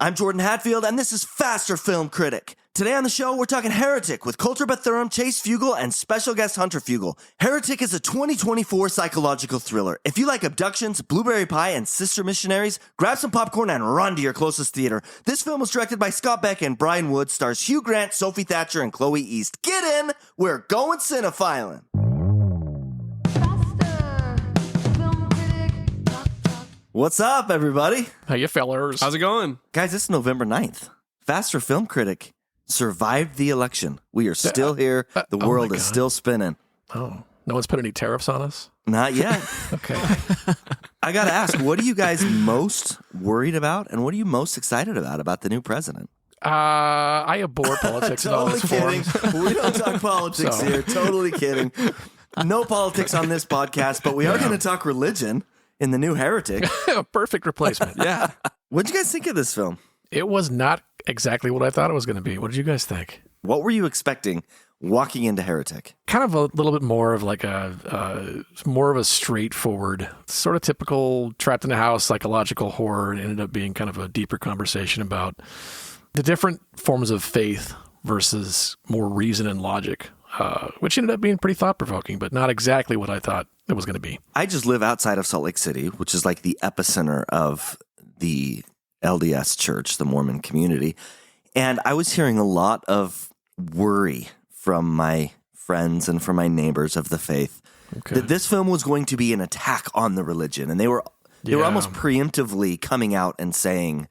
I'm Jordan Hatfield, and this is Faster Film Critic. Today on the show, we're talking Heretic with Kolter Bethurum, Chase Fugel, and special guest Hunter Fugel. Heretic is a 2024 psychological thriller. If you like abductions, blueberry pie, and sister missionaries, grab some popcorn and run to your closest theater. This film was directed by Scott Beck and Brian Wood, stars Hugh Grant, Sophie Thatcher, and Chloe East. Get in! We're going cinephiling! What's up, everybody? How you fellers? How's it going? Guys, it's November 9th. Faster Film Critic survived the election. We are still here. The world is still spinning. Oh, no one's put any tariffs on us? Not yet. Okay. I got to ask, what are you guys most worried about, and what are you most excited about the new president? I abhor politics in all Totally its kidding. forms. We don't talk politics here. Totally kidding. No politics on this podcast, but we are going to talk religion in the new Heretic. A perfect replacement. Yeah. What'd you guys think of this film? It was not exactly what I thought it was going to be. What did you guys think? What were you expecting walking into Heretic? Kind of a little bit more of like more of a straightforward, sort of typical trapped in a house psychological horror. It ended up being kind of a deeper conversation about the different forms of faith versus more reason and logic, which ended up being pretty thought-provoking, but not exactly what I thought it was going to be. I just live outside of Salt Lake City, which is like the epicenter of the LDS church, the Mormon community. And I was hearing a lot of worry from my friends and from my neighbors of the faith that this film was going to be an attack on the religion. And they were almost preemptively coming out and saying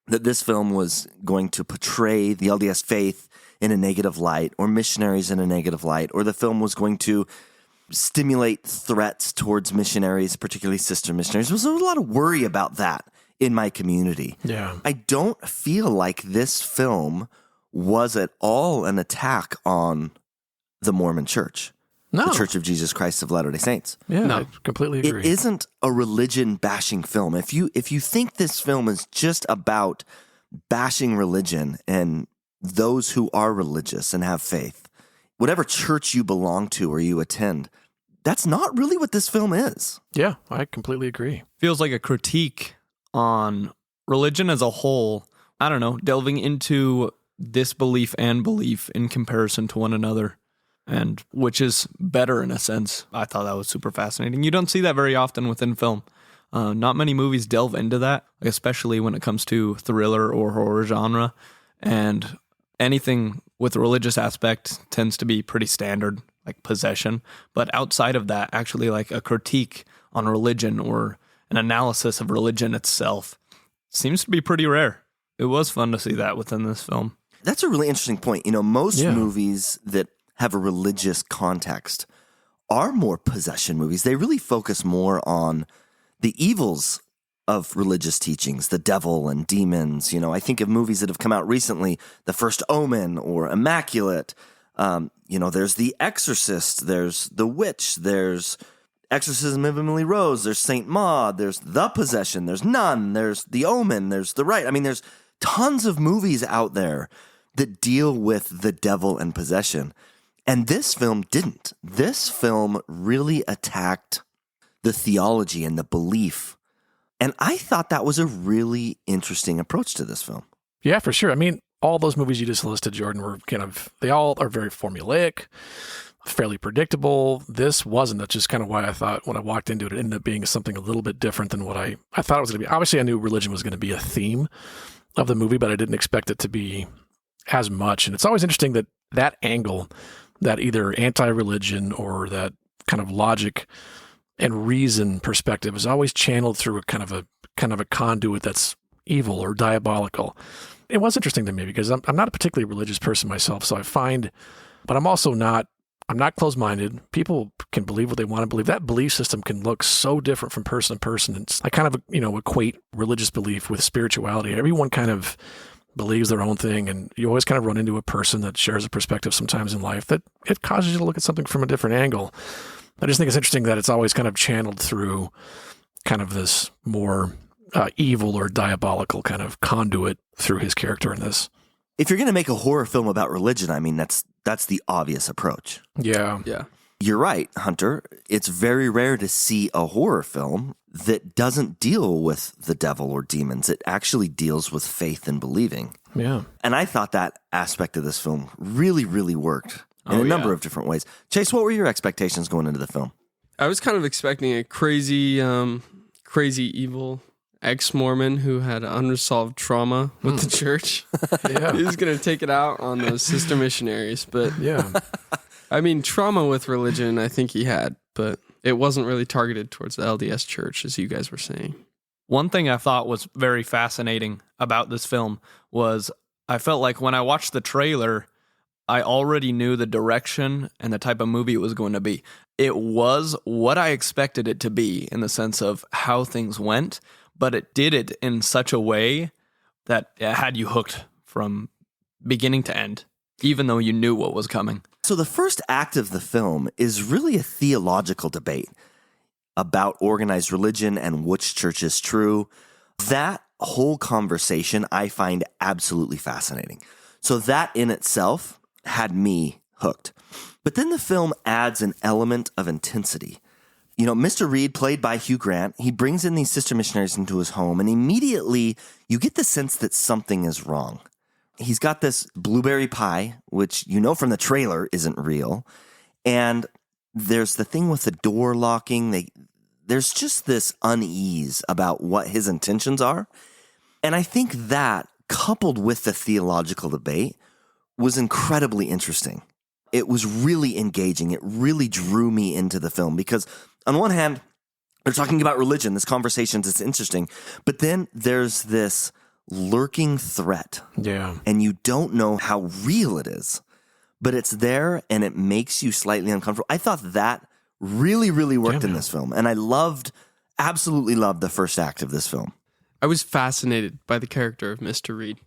that this film was going to portray the LDS faith in a negative light, or missionaries in a negative light, or the film was going to stimulate threats towards missionaries, particularly sister missionaries. There was a lot of worry about that in my community. Yeah. I don't feel like this film was at all an attack on the Mormon Church, No. the Church of Jesus Christ of Latter-day Saints. Yeah, No. I completely agree. It isn't a religion-bashing film. If you think this film is just about bashing religion and those who are religious and have faith, whatever church you belong to or you attend, that's not really what this film is. Yeah, I completely agree. Feels like a critique on religion as a whole. I don't know, delving into disbelief and belief in comparison to one another, and which is better in a sense. I thought that was super fascinating. You don't see that very often within film. Not many movies delve into that, especially when it comes to thriller or horror genre. And anything with a religious aspect tends to be pretty standard, like possession. But outside of that, actually like a critique on religion or an analysis of religion itself seems to be pretty rare. It was fun to see that within this film. That's a really interesting point. You know, most movies that have a religious context are more possession movies. They really focus more on the evils of religious teachings, the devil and demons. You know, I think of movies that have come out recently, The First Omen or Immaculate. There's The Exorcist, there's The Witch, there's Exorcism of Emily Rose, there's Saint Maud, there's The Possession, there's Nun, there's The Omen, there's The Rite. I mean, there's tons of movies out there that deal with the devil and possession. And this film didn't. This film really attacked the theology and the belief. And I thought that was a really interesting approach to this film. Yeah, for sure. I mean, all those movies you just listed, Jordan, were they all are very formulaic, fairly predictable. This wasn't. That's just kind of why I thought when I walked into it, it ended up being something a little bit different than what I thought it was going to be. Obviously, I knew religion was going to be a theme of the movie, but I didn't expect it to be as much. And it's always interesting that angle, that either anti-religion or that kind of logic and reason perspective is always channeled through a kind of a conduit that's evil or diabolical. It was interesting to me because I'm not a particularly religious person myself, so I find, but I'm also not closed-minded. People can believe what they want to believe. That belief system can look so different from person to person. I kind of, equate religious belief with spirituality. Everyone kind of believes their own thing, and you always kind of run into a person that shares a perspective sometimes in life that it causes you to look at something from a different angle. I just think it's interesting that it's always kind of channeled through kind of this more evil or diabolical kind of conduit through his character in this. If you're going to make a horror film about religion, I mean, that's the obvious approach. Yeah. Yeah. you're right, Hunter. It's very rare to see a horror film that doesn't deal with the devil or demons. It actually deals with faith and believing. Yeah. And I thought that aspect of this film really, really worked in a number of different ways. Chase, what were your expectations going into the film? I was kind of expecting a crazy evil ex-Mormon who had unresolved trauma with the church. Yeah. He was going to take it out on those sister missionaries. But Yeah. I mean, trauma with religion, I think he had, but it wasn't really targeted towards the LDS church, as you guys were saying. One thing I thought was very fascinating about this film was I felt like when I watched the trailer, I already knew the direction and the type of movie it was going to be. It was what I expected it to be in the sense of how things went, but it did it in such a way that it had you hooked from beginning to end, even though you knew what was coming. So the first act of the film is really a theological debate about organized religion and which church is true. That whole conversation I find absolutely fascinating. So that in itself had me hooked. But then the film adds an element of intensity. You know, Mr. Reed, played by Hugh Grant, he brings in these sister missionaries into his home, and immediately you get the sense that something is wrong. He's got this blueberry pie, which you know from the trailer isn't real. And there's the thing with the door locking. There's just this unease about what his intentions are. And I think that, coupled with the theological debate, was incredibly interesting. It was really engaging. It really drew me into the film because, on one hand, they're talking about religion. This conversation is interesting. But then there's this lurking threat. Yeah. And you don't know how real it is, but it's there and it makes you slightly uncomfortable. I thought that really, really worked in this film. And I absolutely loved the first act of this film. I was fascinated by the character of Mr. Reed.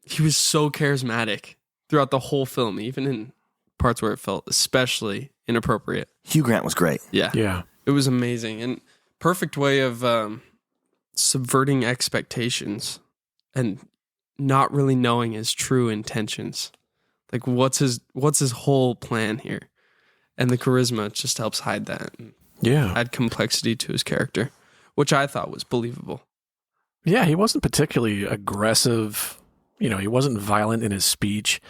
He was so charismatic throughout the whole film, even in parts where it felt especially inappropriate. Hugh Grant was great. Yeah. Yeah. It was amazing and perfect way of subverting expectations and not really knowing his true intentions. Like what's his whole plan here? And the charisma just helps hide that. And add complexity to his character, which I thought was believable. Yeah, he wasn't particularly aggressive. You know, he wasn't violent in his speech.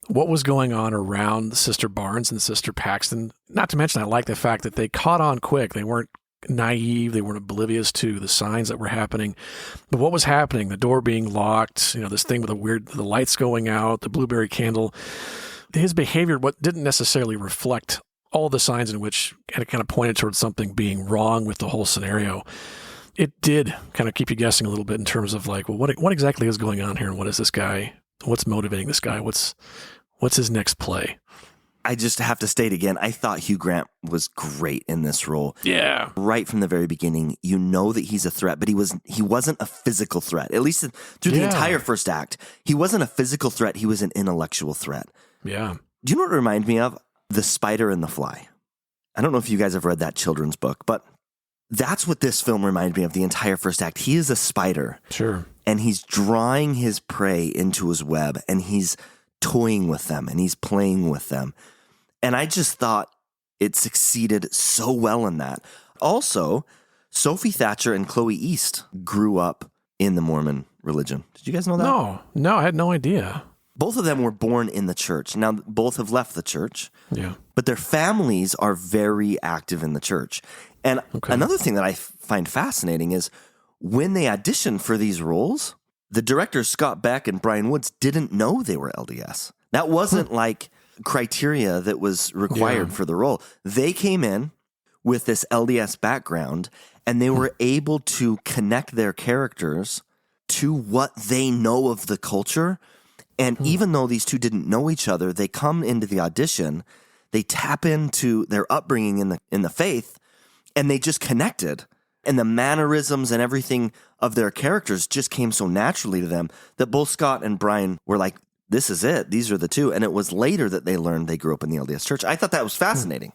What was going on around Sister Barnes and Sister Paxton? Not to mention, I like the fact that they caught on quick. They weren't naive. They weren't oblivious to the signs that were happening. But what was happening? The door being locked, this thing with the lights going out, the blueberry candle. His behavior, what didn't necessarily reflect all the signs in which it kind of pointed towards something being wrong with the whole scenario. It did kind of keep you guessing a little bit in terms of like, well, what exactly is going on here? And what is this guy? What's motivating this guy? What's his next play? I just have to state again, I thought Hugh Grant was great in this role. Yeah. Right from the very beginning, you know that he's a threat, but he wasn't a physical threat. At least through the entire first act, he wasn't a physical threat. He was an intellectual threat. Yeah. Do you know what it reminded me of? The Spider and the Fly. I don't know if you guys have read that children's book, but that's what this film reminded me of, the entire first act. He is a spider. Sure. And he's drawing his prey into his web, and he's toying with them, and he's playing with them. And I just thought it succeeded so well in that. Also, Sophie Thatcher and Chloe East grew up in the Mormon religion. Did you guys know that? No, I had no idea. Both of them were born in the church. Now, both have left the church. Yeah. But their families are very active in the church. And another thing that I find fascinating is when they auditioned for these roles, the directors Scott Beck and Brian Woods didn't know they were LDS. That wasn't like criteria that was required for the role. They came in with this LDS background, and they were able to connect their characters to what they know of the culture. And even though these two didn't know each other, they come into the audition, they tap into their upbringing in the faith, and they just connected. And the mannerisms and everything of their characters just came so naturally to them that both Scott and Brian were like, this is it. These are the two. And it was later that they learned they grew up in the LDS church. I thought that was fascinating.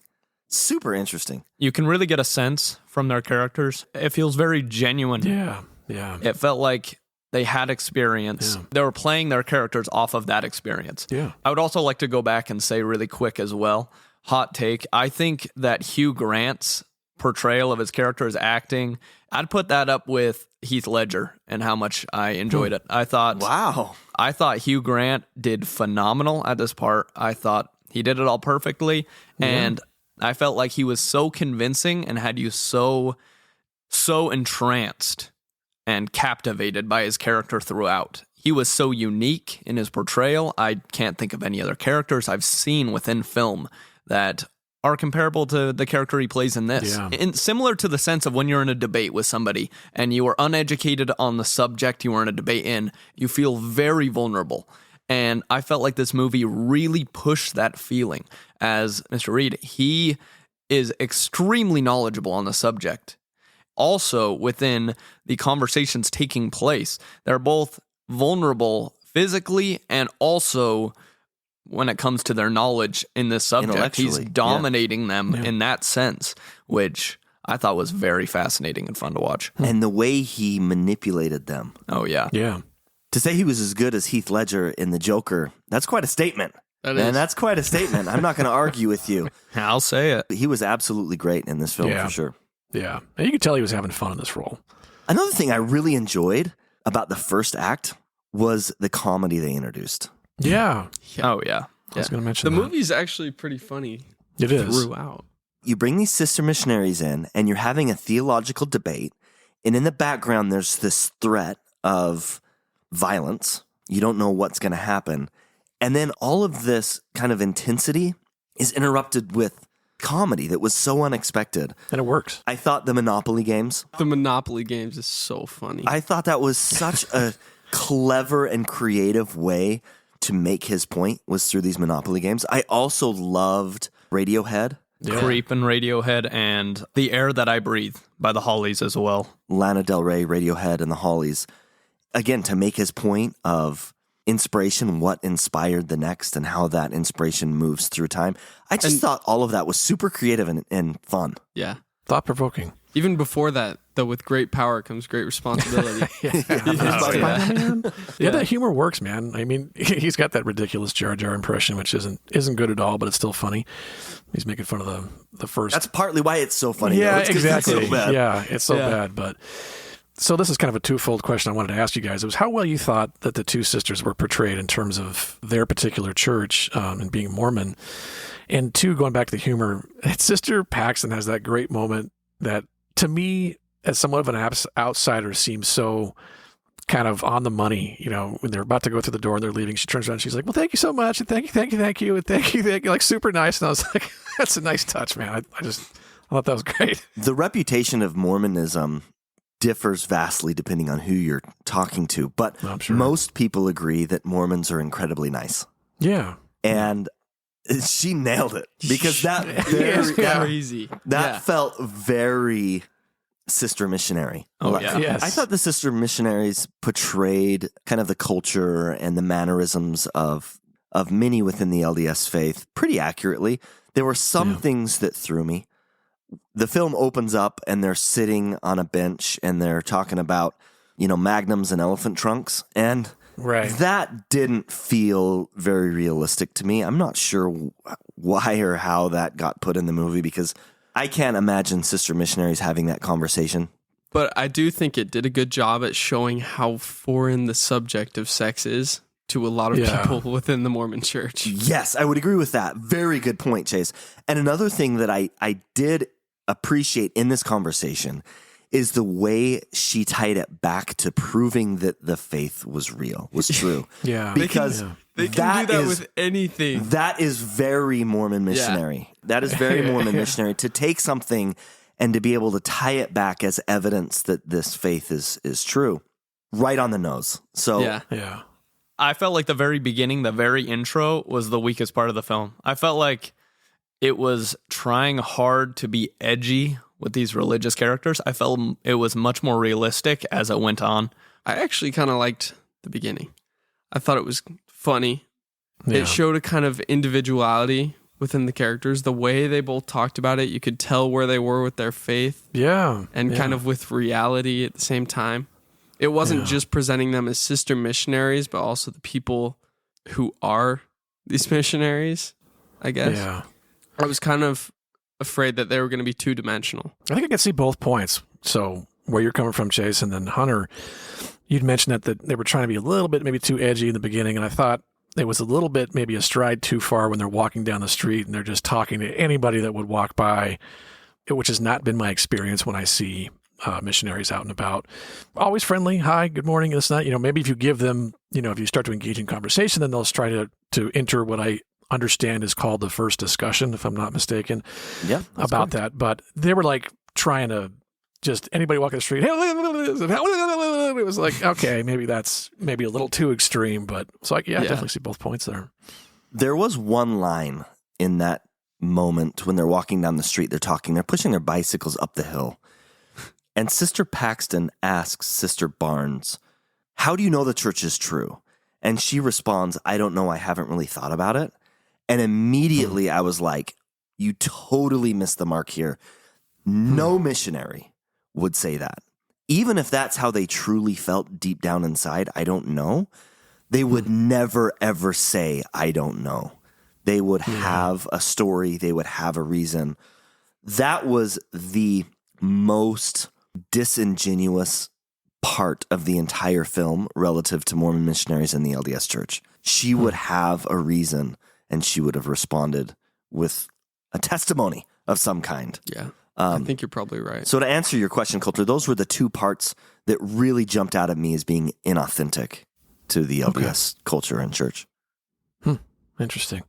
Super interesting. You can really get a sense from their characters. It feels very genuine. Yeah. It felt like they had experience. Yeah. They were playing their characters off of that experience. Yeah. I would also like to go back and say really quick as well, hot take. I think that Hugh Grant's portrayal of his character, his acting, I'd put that up with Heath Ledger and how much I enjoyed it. I thought Hugh Grant did phenomenal at this part. I thought he did it all perfectly. And I felt like he was so convincing and had you so entranced and captivated by his character throughout. He was so unique in his portrayal. I can't think of any other characters I've seen within film that are comparable to the character he plays in this. Yeah. And similar to the sense of when you're in a debate with somebody and you are uneducated on the subject you are in a debate in, you feel very vulnerable. And I felt like this movie really pushed that feeling. As Mr. Reed, he is extremely knowledgeable on the subject. Also, within the conversations taking place, they're both vulnerable physically and also when it comes to their knowledge in this subject. He's dominating them in that sense, which I thought was very fascinating and fun to watch. And the way he manipulated them. Oh, yeah. Yeah. To say he was as good as Heath Ledger in The Joker, that's quite a statement. That's quite a statement. I'm not going to argue with you. I'll say it. He was absolutely great in this film for sure. Yeah. And you could tell he was having fun in this role. Another thing I really enjoyed about the first act was the comedy they introduced. Yeah. Oh, yeah. I was going to mention the that. movie's actually pretty funny. It is. Throughout. You bring these sister missionaries in and you're having a theological debate. And in the background, there's this threat of violence. You don't know what's going to happen. And then all of this kind of intensity is interrupted with comedy that was so unexpected. And it works. I thought the Monopoly games. The Monopoly games is so funny. I thought that was such a clever and creative way to make his point was through these Monopoly games. I also loved Radiohead. Yeah. Creep and Radiohead and The Air That I Breathe by the Hollies as well. Lana Del Rey, Radiohead, and the Hollies. Again, to make his point of inspiration, what inspired the next, and how that inspiration moves through time. I just thought all of that was super creative and fun. Yeah. Thought-provoking. Even before that, though, with great power comes great responsibility. That humor works, man. I mean, he's got that ridiculous Jar Jar impression, which isn't good at all, but it's still funny. He's making fun of the first. That's partly why it's so funny. Yeah, though. exactly. It's so bad. Yeah, it's so bad. But so this is kind of a twofold question I wanted to ask you guys. It was how well you thought that the two sisters were portrayed in terms of their particular church and being Mormon. And two, going back to the humor, Sister Paxton has that great moment that, to me, as somewhat of an outsider, seems so kind of on the money. You know, when they're about to go through the door and they're leaving, she turns around and she's like, well, thank you so much. And thank you. And thank you. Like, super nice. And I was like, that's a nice touch, man. I thought that was great. The reputation of Mormonism differs vastly depending on who you're talking to. But most people agree that Mormons are incredibly nice. Yeah. And she nailed it because that crazy. That felt very sister missionary. Oh, yeah. Yes. I thought the sister missionaries portrayed kind of the culture and the mannerisms of many within the LDS faith pretty accurately. There were some things that threw me. The film opens up and they're sitting on a bench and they're talking about, magnums and elephant trunks. And that didn't feel very realistic to me. I'm not sure why or how that got put in the movie because I can't imagine sister missionaries having that conversation. But I do think it did a good job at showing how foreign the subject of sex is to a lot of people within the Mormon church. Yes, I would agree with that. Very good point, Chase. And another thing that I did appreciate in this conversation is the way she tied it back to proving that the faith was real, was true. Because they can do that with anything. That is very Mormon missionary. That is very Mormon missionary to take something and to be able to tie it back as evidence that this faith is true. Right on the nose. So Yeah. I felt like the very beginning, the very intro was the weakest part of the film. I felt like it was trying hard to be edgy with these religious characters. I felt it was much more realistic as it went on. I actually kind of liked the beginning. I thought it was funny. Yeah. It showed a kind of individuality within the characters. The way they both talked about it, you could tell where they were with their faith. Yeah. And kind of with reality at the same time. It wasn't just presenting them as sister missionaries, but also the people who are these missionaries, I guess. Yeah. I was kind of afraid that they were going to be two-dimensional. I think I could see both points. So where you're coming from, Chase, and then Hunter, you'd mentioned that they were trying to be a little bit maybe too edgy in the beginning, and I thought it was a little bit maybe a stride too far when they're walking down the street and they're just talking to anybody that would walk by, which has not been my experience when I see missionaries out and about. Always friendly. Hi, good morning. It's not, maybe if you give them, if you start to engage in conversation, then they'll try to enter what I understand is called the first discussion, if I'm not mistaken, about that. But they were like trying to just anybody walking the street. It was like, okay, maybe that's a little too extreme, but so I definitely see both points there. There was one line in that moment when they're walking down the street, they're pushing their bicycles up the hill. And Sister Paxton asks Sister Barnes, how do you know the church is true? And she responds, I don't know. I haven't really thought about it. And immediately I was like, you totally missed the mark here. No missionary would say that. Even if that's how they truly felt deep down inside, I don't know. They would never, ever say, I don't know. They would have a story. They would have a reason. That was the most disingenuous part of the entire film relative to Mormon missionaries in the LDS Church. She would have a reason, and she would have responded with a testimony of some kind. Yeah, I think you're probably right. So to answer your question, Kolter, those were the two parts that really jumped out at me as being inauthentic to the LDS culture and church. Interesting.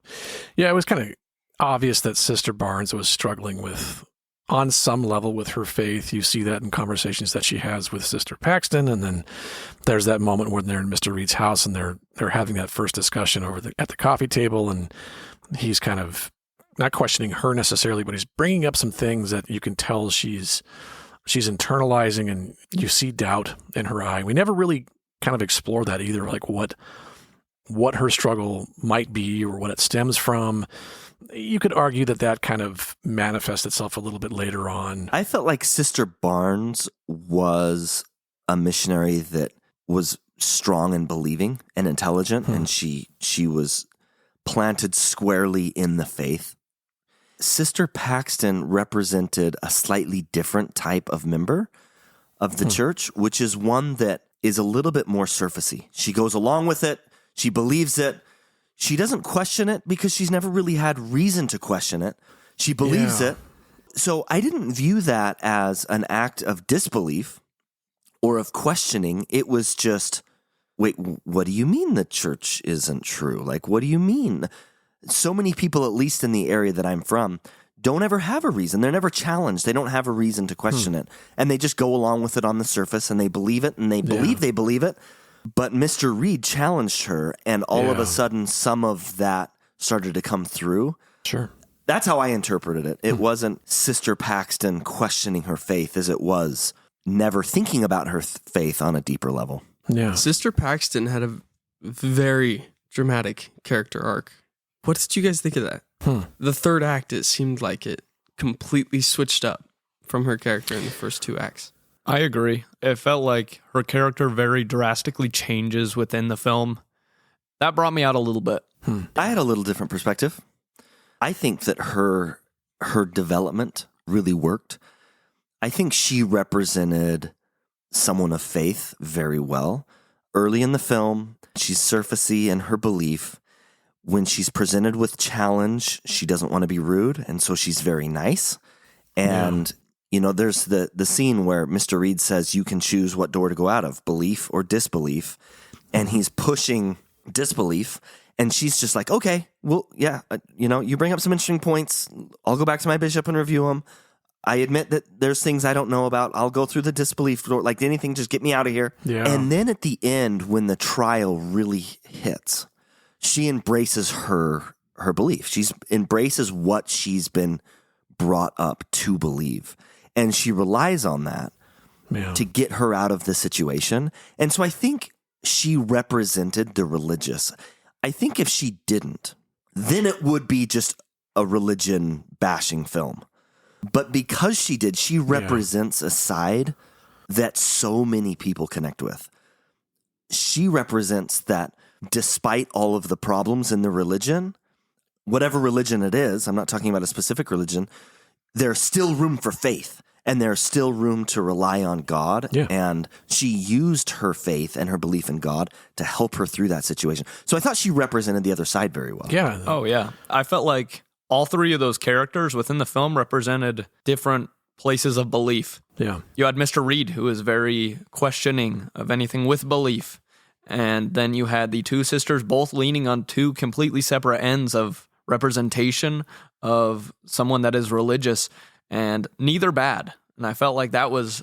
Yeah, it was kind of obvious that Sister Barnes was struggling with, on some level, with her faith. You see that in conversations that she has with Sister Paxton, and then there's that moment when they're in Mr. Reed's house and they're having that first discussion at the coffee table, and he's kind of not questioning her necessarily, but he's bringing up some things that you can tell she's internalizing, and you see doubt in her eye. We never really kind of explore that either, like what her struggle might be or what it stems from. You could argue that kind of manifests itself a little bit later on. I felt like Sister Barnes was a missionary that was strong and believing and intelligent, and she was planted squarely in the faith. Sister Paxton represented a slightly different type of member of the church, which is one that is a little bit more surfacey. She goes along with it. She believes it. She doesn't question it because she's never really had reason to question it. She believes it. So I didn't view that as an act of disbelief or of questioning. It was just, wait, what do you mean the church isn't true? Like, what do you mean? So many people, at least in the area that I'm from, don't ever have a reason. They're never challenged. They don't have a reason to question it. And they just go along with it on the surface, and they believe it, and they believe they believe it. But Mr. Reed challenged her, and all of a sudden, some of that started to come through. Sure. That's how I interpreted it. It wasn't Sister Paxton questioning her faith as it was never thinking about her faith on a deeper level. Yeah. Sister Paxton had a very dramatic character arc. What did you guys think of that? The third act, it seemed like it completely switched up from her character in the first two acts. I agree. It felt like her character very drastically changes within the film. That brought me out a little bit. I had a little different perspective. I think that her development really worked. I think she represented someone of faith very well. Early in the film, she's surfacey in her belief. When she's presented with challenge, she doesn't want to be rude, and so she's very nice. And there's the scene where Mr. Reed says you can choose what door to go out of, belief or disbelief. And he's pushing disbelief. And she's just like, okay, well, yeah, you bring up some interesting points. I'll go back to my bishop and review them. I admit that there's things I don't know about. I'll go through the disbelief door. Like anything, just get me out of here. Yeah. And then at the end, when the trial really hits, she embraces her belief. She embraces what she's been brought up to believe. And she relies on that to get her out of the situation. And so I think she represented the religious. I think if she didn't, then it would be just a religion bashing film. But because she did, she represents a side that so many people connect with. She represents that despite all of the problems in the religion, whatever religion it is, I'm not talking about a specific religion, there's still room for faith and there's still room to rely on God. Yeah. And she used her faith and her belief in God to help her through that situation. So I thought she represented the other side very well. Yeah. Oh, yeah. I felt like all three of those characters within the film represented different places of belief. Yeah. You had Mr. Reed, who is very questioning of anything with belief. And then you had the two sisters both leaning on two completely separate ends of representation of someone that is religious, and neither bad. And I felt like that was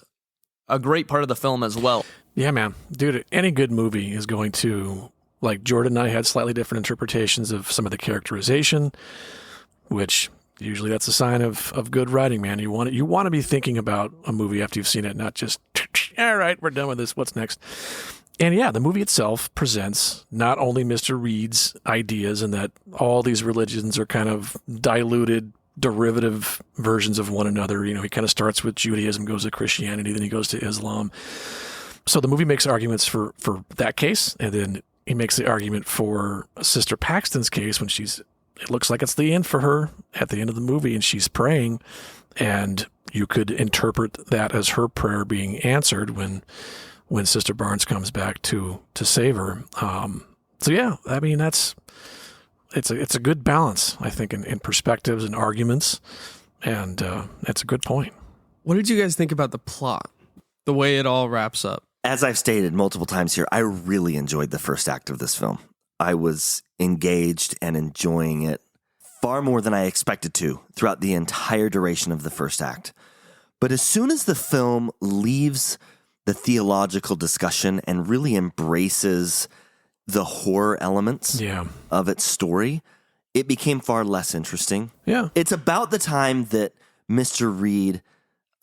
a great part of the film as well. Yeah, man. Dude, any good movie is going to, like Jordan and I had slightly different interpretations of some of the characterization, which usually that's a sign of good writing, man. You want to be thinking about a movie after you've seen it, not just, all right, we're done with this. What's next? And yeah, the movie itself presents not only Mr. Reed's ideas and that all these religions are kind of diluted, derivative versions of one another. You know, he kind of starts with Judaism, goes to Christianity, then he goes to Islam. So the movie makes arguments for that case, and then he makes the argument for Sister Paxton's case when it looks like it's the end for her at the end of the movie, and she's praying, and you could interpret that as her prayer being answered when Sister Barnes comes back to save her. So yeah, I mean, it's a good balance, I think, in perspectives and arguments, and that's a good point. What did you guys think about the plot? The way it all wraps up? As I've stated multiple times here, I really enjoyed the first act of this film. I was engaged and enjoying it far more than I expected to throughout the entire duration of the first act. But as soon as the film leaves the theological discussion and really embraces the horror elements of its story, it became far less interesting. Yeah. It's about the time that Mr. Reed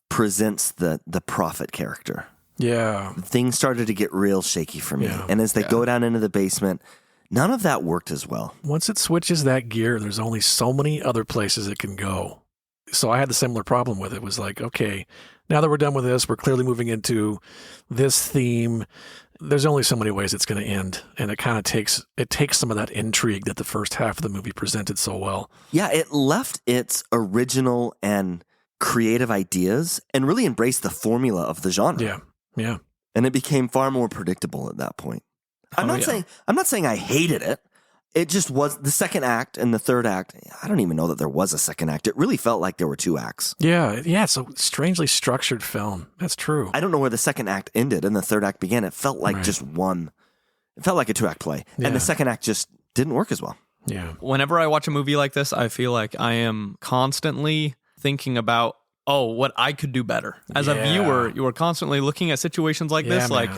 presents the prophet character. Yeah. Things started to get real shaky for me. Yeah. And as they go down into the basement, none of that worked as well. Once it switches that gear, there's only so many other places it can go. So I had the similar problem with it. It was like, okay, now that we're done with this, we're clearly moving into this theme. There's only so many ways it's going to end. And it kind of takes some of that intrigue that the first half of the movie presented so well. Yeah, it left its original and creative ideas and really embraced the formula of the genre. Yeah. Yeah. And it became far more predictable at that point. I'm not saying I hated it. It just was the second act and the third act. I don't even know that there was a second act. It really felt like there were two acts. Yeah. Yeah. It's a strangely structured film. That's true. I don't know where the second act ended and the third act began. It felt like just one. It felt like a 2-act play. Yeah. And the second act just didn't work as well. Yeah. Whenever I watch a movie like this, I feel like I am constantly thinking about, what I could do better. As a viewer, you are constantly looking at situations like this, like,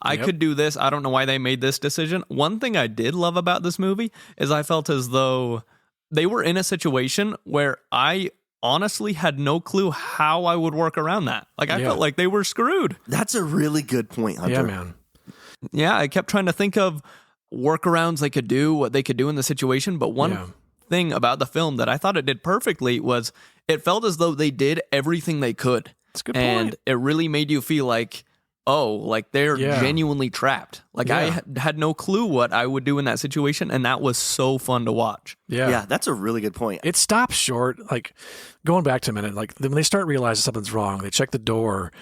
I could do this. I don't know why they made this decision. One thing I did love about this movie is I felt as though they were in a situation where I honestly had no clue how I would work around that. Like, I felt like they were screwed. That's a really good point, Hunter. Yeah, man. Yeah, I kept trying to think of workarounds they could do, what they could do in the situation, but one thing about the film that I thought it did perfectly was it felt as though they did everything they could. That's a good and point. it really made you feel like, they're genuinely trapped. Like I had no clue what I would do in that situation, and that was so fun to watch. Yeah, that's a really good point. It stops short. Like, going back to a minute, like when they start realizing something's wrong, they check the door.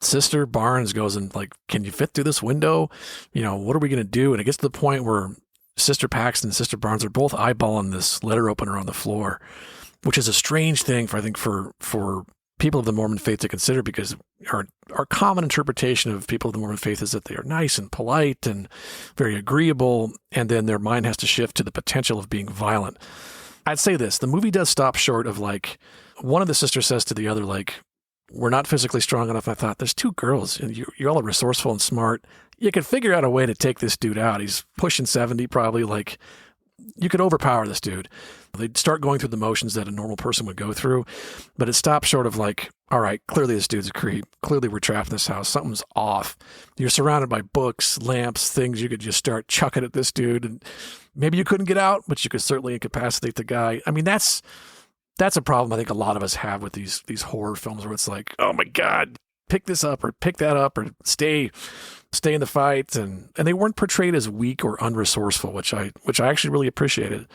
Sister Barnes goes and like, can you fit through this window? You know, what are we going to do? And it gets to the point where Sister Paxton and Sister Barnes are both eyeballing this letter opener on the floor, which is a strange thing for people of the Mormon faith to consider, because our common interpretation of people of the Mormon faith is that they are nice and polite and very agreeable, and then their mind has to shift to the potential of being violent. I'd say this, the movie does stop short of like, one of the sisters says to the other, like, we're not physically strong enough. I thought, there's two girls, and you're all resourceful and smart. You could figure out a way to take this dude out. He's pushing 70 probably. Like, you could overpower this dude. They'd start going through the motions that a normal person would go through, but it stopped short of like, all right, clearly this dude's a creep. Clearly we're trapped in this house. Something's off. You're surrounded by books, lamps, things you could just start chucking at this dude. And maybe you couldn't get out, but you could certainly incapacitate the guy. I mean, that's a problem I think a lot of us have with these horror films, where it's like, oh my God, pick this up or pick that up or stay in the fight. And they weren't portrayed as weak or unresourceful, which I actually really appreciated.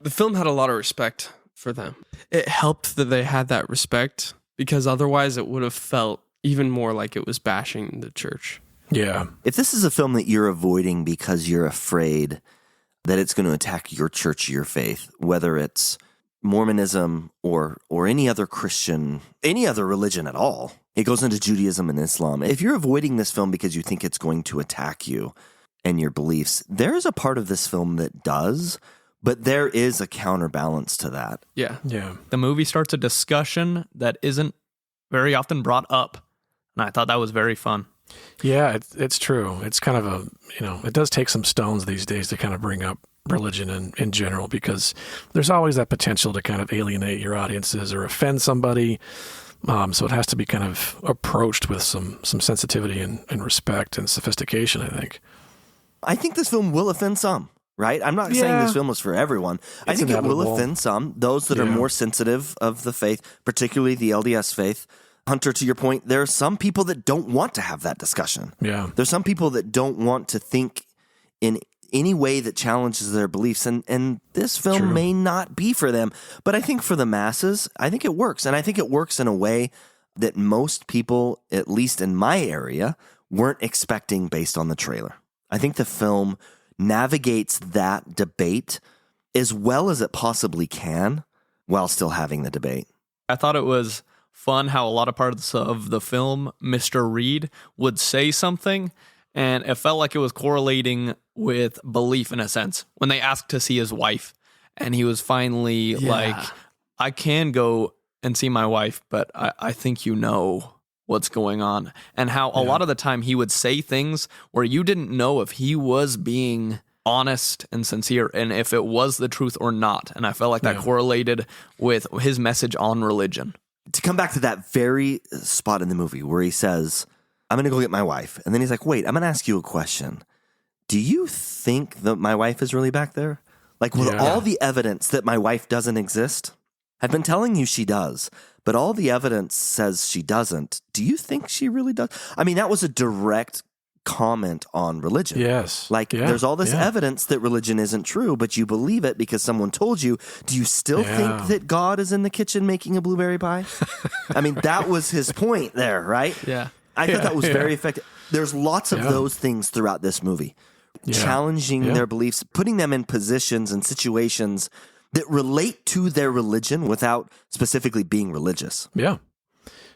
The film had a lot of respect for them. It helped that they had that respect, because otherwise it would have felt even more like it was bashing the church. Yeah. If this is a film that you're avoiding because you're afraid that it's going to attack your church, your faith, whether it's Mormonism or any other Christian, any other religion at all, it goes into Judaism and Islam. If you're avoiding this film because you think it's going to attack you and your beliefs, there's a part of this film that does, but there is a counterbalance to that. Yeah. Yeah. The movie starts a discussion that isn't very often brought up, and I thought that was very fun. Yeah, it's true. It's kind of a, it does take some stones these days to kind of bring up religion in general, because there's always that potential to kind of alienate your audiences or offend somebody. So it has to be kind of approached with some sensitivity and respect and sophistication, I think. I think this film will offend some, right? I'm not saying this film is for everyone. I think it will offend some, those that are more sensitive of the faith, particularly the LDS faith. Hunter, to your point, there are some people that don't want to have that discussion. Yeah. There's some people that don't want to think in any way that challenges their beliefs, and this film may not be for them. But I think for the masses, I think it works. And I think it works in a way that most people, at least in my area, weren't expecting based on the trailer. I think the film navigates that debate as well as it possibly can while still having the debate. I thought it was fun how a lot of parts of the film, Mr. Reed would say something, and it felt like it was correlating with belief in a sense. When they asked to see his wife, and he was finally like, I can go and see my wife, but I think you know what's going on. And how a lot of the time he would say things where you didn't know if he was being honest and sincere and if it was the truth or not. And I felt like that correlated with his message on religion. To come back to that very spot in the movie where he says, I'm going to go get my wife. And then he's like, wait, I'm going to ask you a question. Do you think that my wife is really back there? Like, with all the evidence that my wife doesn't exist, I've been telling you she does, but all the evidence says she doesn't. Do you think she really does? I mean, that was a direct comment on religion. Yes. Like, there's all this evidence that religion isn't true, but you believe it because someone told you. Do you still think that God is in the kitchen making a blueberry pie? I mean, that was his point there, right? Yeah. I thought that was very effective. There's lots of those things throughout this movie. Challenging their beliefs, putting them in positions and situations that relate to their religion without specifically being religious. Yeah.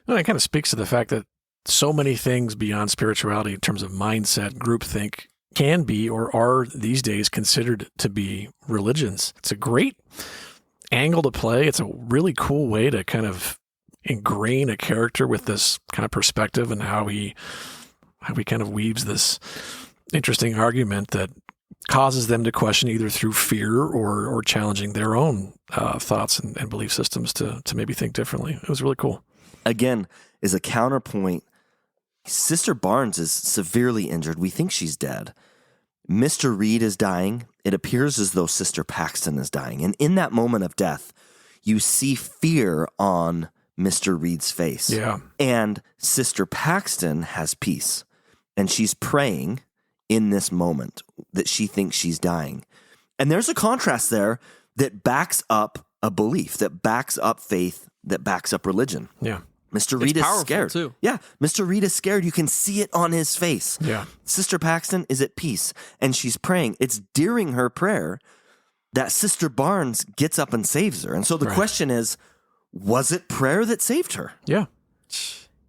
Well, it kind of speaks to the fact that so many things beyond spirituality in terms of mindset, groupthink, can be or are these days considered to be religions. It's a great angle to play. It's a really cool way to kind of ingrain a character with this kind of perspective and how he kind of weaves this interesting argument that causes them to question either through fear or challenging their own thoughts and belief systems to maybe think differently. It was really cool. Again, as a counterpoint, Sister Barnes is severely injured. We think she's dead. Mr. Reed is dying. It appears as though Sister Paxton is dying. And in that moment of death, you see fear on Mr. Reed's face. Yeah. And Sister Paxton has peace. And she's praying in this moment that she thinks she's dying. And there's a contrast there that backs up a belief, that backs up faith, that backs up religion. Yeah. Mr. Reed is scared. Too. Yeah, Mr. Reed is scared. You can see it on his face. Yeah. Sister Paxton is at peace, and she's praying. It's during her prayer that Sister Barnes gets up and saves her. And so the question is, was it prayer that saved her? Yeah.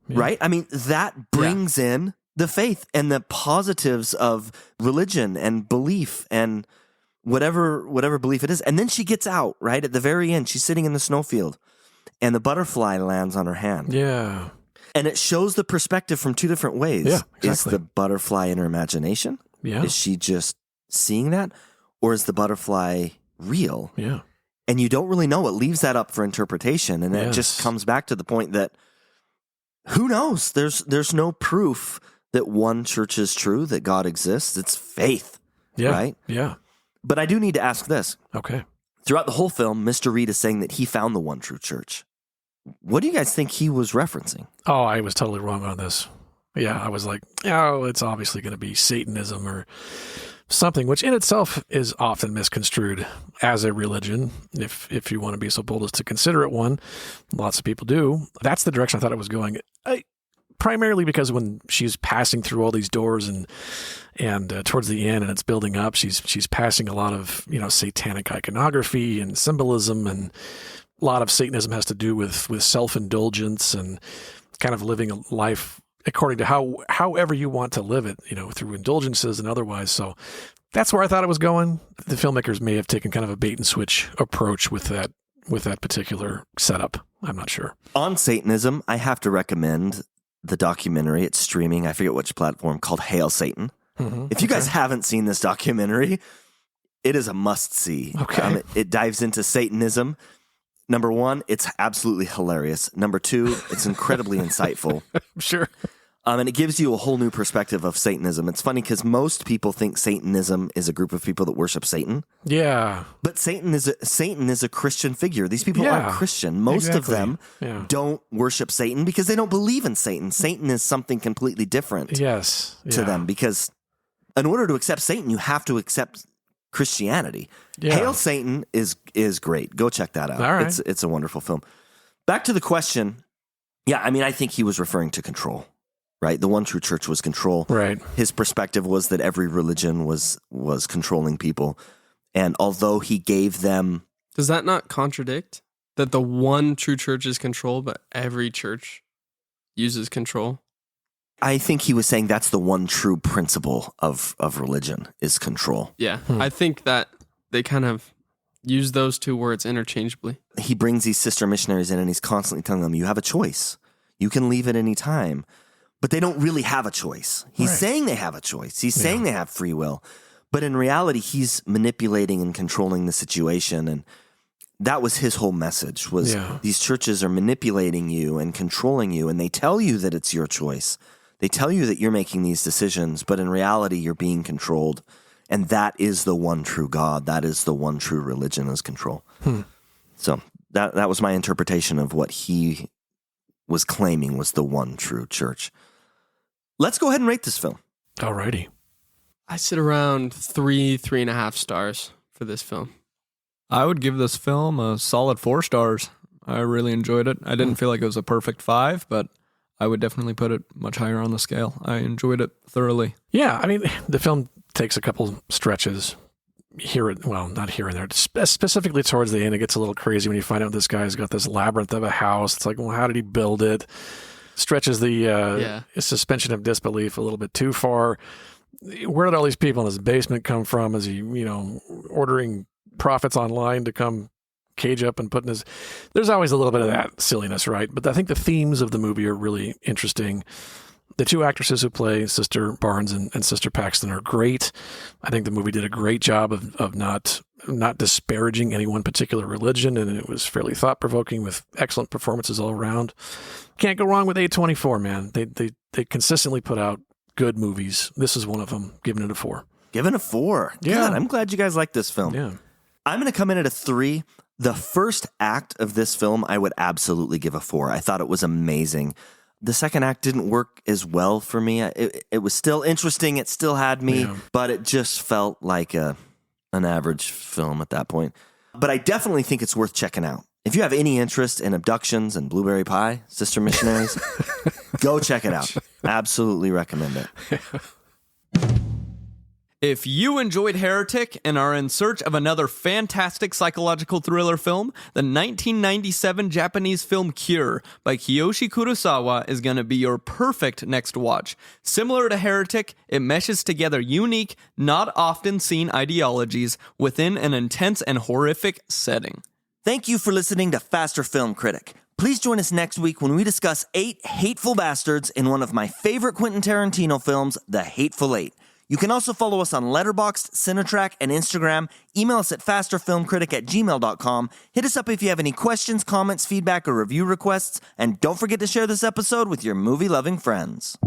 Right? I mean, that brings in the faith and the positives of religion and belief and whatever belief it is. And then she gets out, right? At the very end, she's sitting in the snowfield and the butterfly lands on her hand. Yeah. And it shows the perspective from two different ways. Yeah, exactly. Is the butterfly in her imagination? Yeah. Is she just seeing that? Or is the butterfly real? Yeah. And you don't really know. It leaves that up for interpretation. And it just comes back to the point that who knows? There's no proof that one church is true, that God exists. It's faith. Yeah. Right? Yeah. But I do need to ask this. Okay. Throughout the whole film, Mr. Reed is saying that he found the one true church. What do you guys think he was referencing? Oh, I was totally wrong on this. Yeah, I was like, oh, it's obviously going to be Satanism or something which in itself is often misconstrued as a religion, if you want to be so bold as to consider it one. Lots of people do. That's the direction I thought it was going. Primarily because when she's passing through all these doors and towards the end and it's building up, she's passing a lot of, satanic iconography and symbolism, and a lot of Satanism has to do with self-indulgence and kind of living a life according to however you want to live it, through indulgences and otherwise. So that's where I thought it was going. The filmmakers may have taken kind of a bait and switch approach with that particular setup. I'm not sure. On Satanism, I have to recommend the documentary. It's streaming. I forget which platform, called Hail Satan. Mm-hmm. If you guys haven't seen this documentary, it is a must-see. Okay. It dives into Satanism. Number one, it's absolutely hilarious. Number two, it's incredibly insightful. Sure. And it gives you a whole new perspective of Satanism. It's funny because most people think Satanism is a group of people that worship Satan. Yeah. But Satan is a Christian figure. These people aren't Christian. Most of them don't worship Satan because they don't believe in Satan. Satan is something completely different to them, because in order to accept Satan, you have to accept Christianity. Yeah. Hail Satan is great. Go check that out. All right. It's a wonderful film. Back to the question. Yeah, I think he was referring to control. Right, the one true church was control. Right, his perspective was that every religion was controlling people, and although he gave them, does that not contradict that the one true church is control, but every church uses control? I think he was saying that's the one true principle of religion is control. Yeah, I think that they kind of use those two words interchangeably. He brings these sister missionaries in, and he's constantly telling them, "You have a choice. You can leave at any time." But they don't really have a choice. He's saying they have a choice. He's saying they have free will. But in reality, he's manipulating and controlling the situation. And that was his whole message, was these churches are manipulating you and controlling you. And they tell you that it's your choice. They tell you that you're making these decisions. But in reality, you're being controlled. And that is the one true God. That is the one true religion, is control. So that was my interpretation of what he was claiming was the one true church. Let's go ahead and rate this film. Alrighty. I sit around 3.5 stars for this film. I would give this film a solid 4 stars. I really enjoyed it. I didn't feel like it was a perfect 5, but I would definitely put it much higher on the scale. I enjoyed it thoroughly. Yeah, the film takes a couple stretches not here and there. Specifically towards the end, it gets a little crazy when you find out this guy's got this labyrinth of a house. It's like, well, how did he build it? Stretches the suspension of disbelief a little bit too far. Where did all these people in his basement come from? Is he, ordering prophets online to come cage up and put in his... There's always a little bit of that silliness, right? But I think the themes of the movie are really interesting. The two actresses who play Sister Barnes and Sister Paxton are great. I think the movie did a great job of not disparaging any one particular religion, and it was fairly thought-provoking with excellent performances all around. Can't go wrong with A24, man. They consistently put out good movies. This is one of them. Giving it a 4. Giving a 4. Yeah. God, I'm glad you guys like this film. Yeah. I'm going to come in at a 3. The first act of this film, I would absolutely give a 4. I thought it was amazing. The second act didn't work as well for me. It was still interesting. It still had me, but it just felt like an average film at that point. But I definitely think it's worth checking out. If you have any interest in abductions and blueberry pie, Sister Missionaries, go check it out. Absolutely recommend it. If you enjoyed Heretic and are in search of another fantastic psychological thriller film, the 1997 Japanese film Cure by Kiyoshi Kurosawa is going to be your perfect next watch. Similar to Heretic, it meshes together unique, not often seen ideologies within an intense and horrific setting. Thank you for listening to Faster Film Critic. Please join us next week when we discuss 8 hateful bastards in one of my favorite Quentin Tarantino films, The Hateful Eight. You can also follow us on Letterboxd, Cinetrack, and Instagram. Email us at fasterfilmcritic@gmail.com. Hit us up if you have any questions, comments, feedback, or review requests. And don't forget to share this episode with your movie-loving friends.